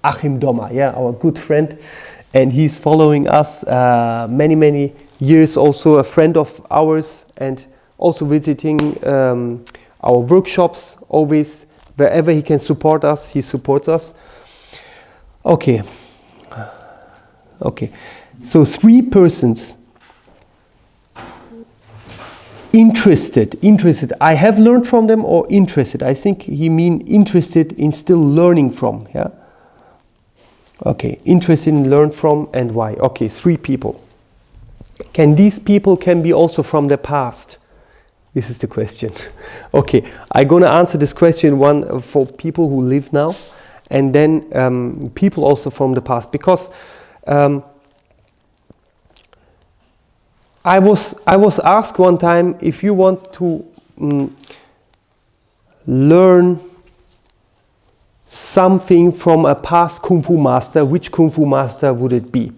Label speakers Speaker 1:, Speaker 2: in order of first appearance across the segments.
Speaker 1: Achim Dommer, yeah, our good friend, and he's following us many years, also a friend of ours, and also visiting our workshops always. Wherever he can support us, he supports us. Okay. So 3 persons interested. I have learned from them, or interested. I think he mean interested in still learning from. Yeah. Okay. Interested in learn from, and why? Okay. 3 people. These people can be also from the past? This is the question. Okay, I'm gonna answer this question one for people who live now, and then people also from the past, because I was asked one time, if you want to learn something from a past Kung Fu master, which Kung Fu master would it be?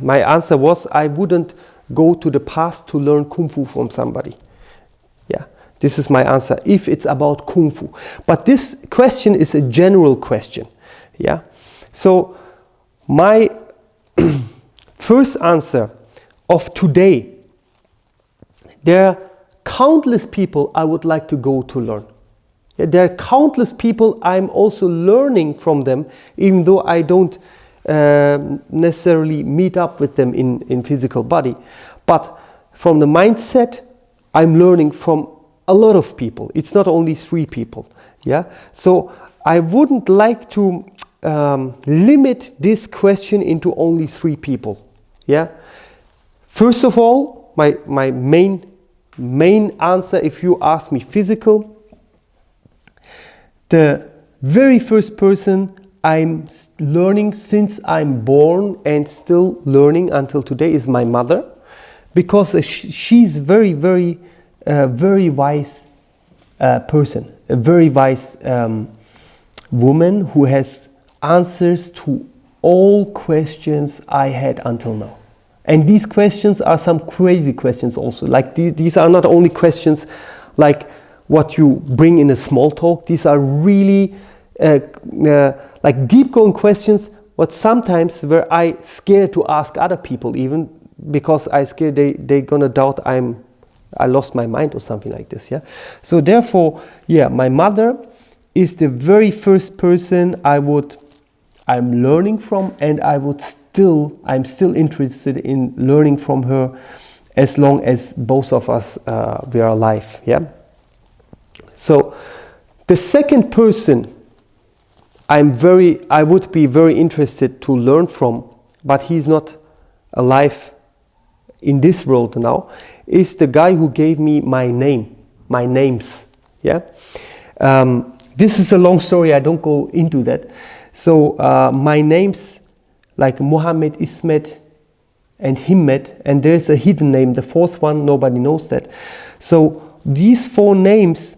Speaker 1: My answer was, I wouldn't go to the past to learn Kung Fu from somebody. Yeah, this is my answer if it's about Kung Fu. But this question is a general question. Yeah, so my first answer of today, there are countless people I would like to go to learn. Yeah, there are countless people I'm also learning from them, even though I don't necessarily meet up with them in physical body. But from the mindset, I'm learning from a lot of people. It's not only 3 people. Yeah. So I wouldn't like to limit this question into only 3 people. Yeah. First of all, my main answer, if you ask me physical, the very first person I'm learning since I'm born and still learning until today is my mother. Because she's very wise person, a very wise woman who has answers to all questions I had until now. And these questions are some crazy questions also. Like these are not only questions like what you bring in a small talk. These are really like deep going questions, but sometimes where I scared to ask other people even, because I scared they gonna doubt I lost my mind or something like this. Yeah. So therefore, yeah, my mother is the very first person I'm learning from, and I'm still interested in learning from her as long as both of us we are alive. Yeah. So the second person I would be very interested to learn from, but he's not alive in this world now, is the guy who gave me my names. Yeah. This is a long story. I don't go into that. So my names, like Mohammed, Ismet, and Himmet, and there's a hidden name, the 4th one, nobody knows that. So these 4 names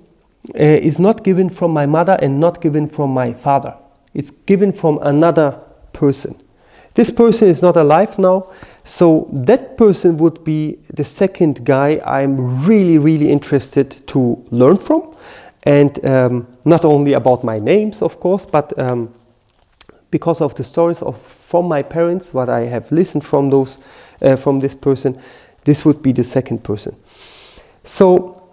Speaker 1: is not given from my mother and not given from my father. It's given from another person. This person is not alive now, so that person would be the second guy I'm really interested to learn from. And not only about my names, of course, but because of the stories from my parents, what I have listened from this person, this would be the second person. So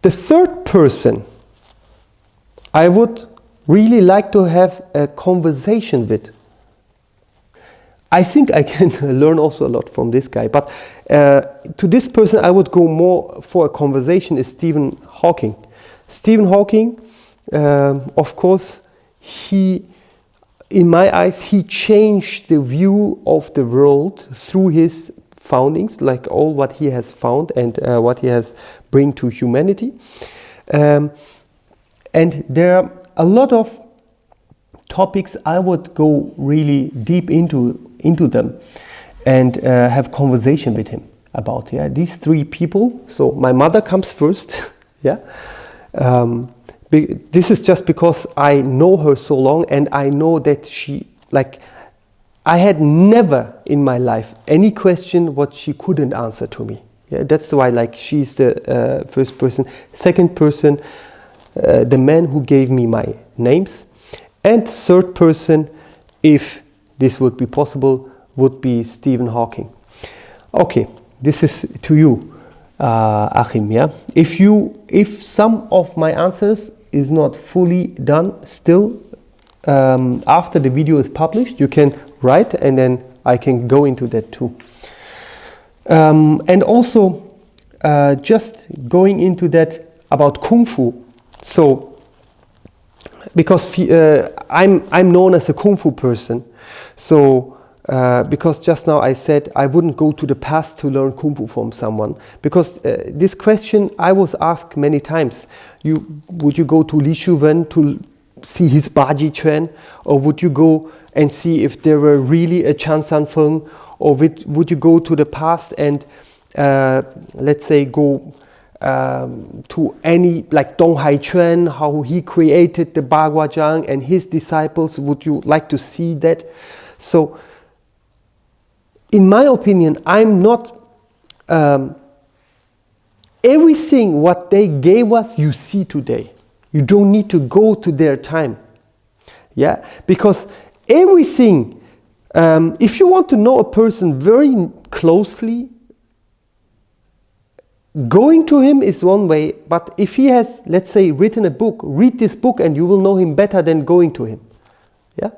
Speaker 1: the third person I would really like to have a conversation with. I think I can learn also a lot from this guy, but to this person I would go more for a conversation is Stephen Hawking. Stephen Hawking, of course, in my eyes, he changed the view of the world through his foundings, like all what he has found and what he has bring to humanity. And there are a lot of topics I would go really deep into them and have conversation with him about. Yeah, these 3 people. So my mother comes first. Yeah. This is just because I know her so long, and I know that I had never in my life any question what she couldn't answer to me. Yeah, that's why she's the first person. Second person, the man who gave me my names, And third person, if this would be possible, would be Stephen Hawking. Okay, this is to you, Achim. Yeah, if some of my answers is not fully done, still after the video is published, you can write, and then I can go into that too. And also, just going into that about Kung Fu. So, because I'm known as a Kung Fu person, so because just now I said I wouldn't go to the past to learn Kung Fu from someone, because this question I was asked many times. Would you go to Li Shuwen to see his Baji Chuan, or would you go and see if there were really a Chan San Feng, or would you go to the past and let's say go to any, like Dong Hai Chuan, how he created the Bagua and his disciples? Would you like to see that? So, in my opinion, I'm not everything what they gave us you see today. You don't need to go to their time. Yeah, because everything, if you want to know a person very closely, going to him is one way, but if he has, let's say, written a book, read this book and you will know him better than going to him. Yeah?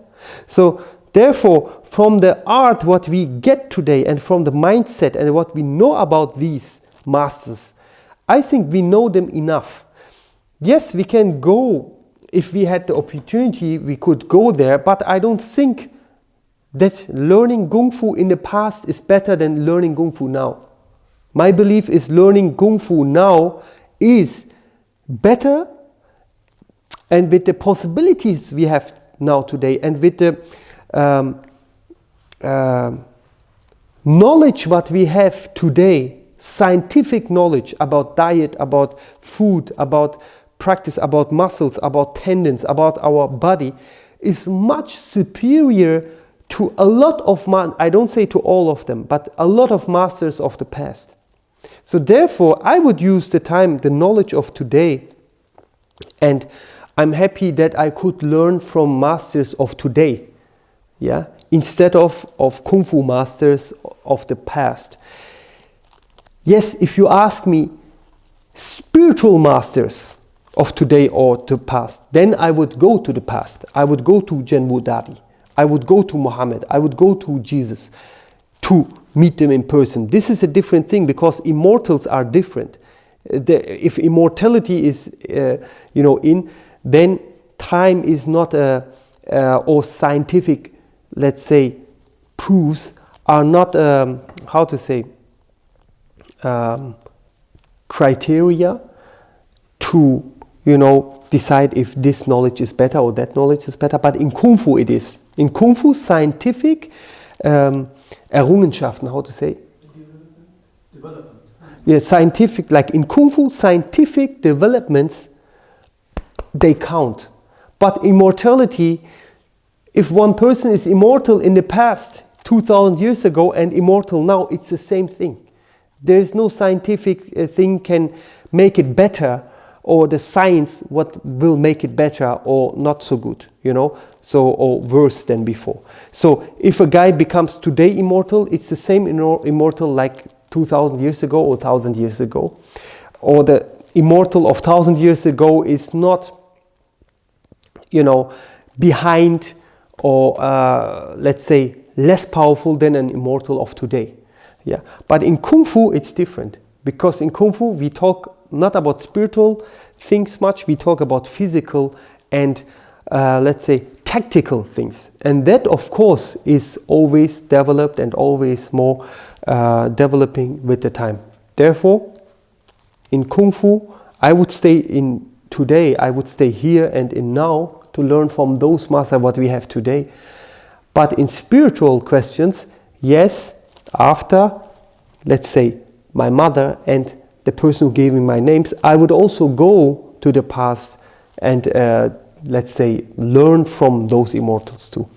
Speaker 1: So, therefore, from the art what we get today and from the mindset and what we know about these masters, I think we know them enough. Yes, we can go, if we had the opportunity, we could go there, but I don't think that learning Kung Fu in the past is better than learning Kung Fu now. My belief is learning Kung Fu now is better, and with the possibilities we have now today, and with the knowledge what we have today, scientific knowledge about diet, about food, about practice, about muscles, about tendons, about our body, is much superior to a lot of, I don't say to all of them, but a lot of masters of the past. So therefore, I would use the time, the knowledge of today, and I'm happy that I could learn from masters of today, yeah, instead of Kung Fu masters of the past. Yes, if you ask me spiritual masters of today or the past, then I would go to the past. I would go to Genwu Dadi. I would go to Muhammad. I would go to Jesus to meet them in person. This is a different thing, because immortals are different. If immortality is, then time is not or scientific, let's say, proofs are not, criteria to, decide if this knowledge is better or that knowledge is better. But in Kung Fu it is. In Kung Fu, scientific Errungenschaften, how to say? Development. Yeah, scientific, like in Kung Fu, scientific developments, they count. But immortality, if one person is immortal in the past, 2000 years ago, and immortal now, it's the same thing. There is no scientific thing can make it better, or the science what will make it better or not so good, so, or worse than before. So if a guy becomes today immortal, it's the same immortal like 2000 years ago or 1000 years ago. Or the immortal of 1000 years ago is not, behind or let's say less powerful than an immortal of today. Yeah. But in Kung Fu it's different, because in Kung Fu we talk not about spiritual things much, we talk about physical and let's say tactical things, and that of course is always developed and always more developing with the time. Therefore, in Kung Fu, I would stay in today, I would stay here and in now to learn from those masters what we have today. But in spiritual questions, yes, after, let's say, my mother and the person who gave me my names, I would also go to the past and let's say learn from those immortals too.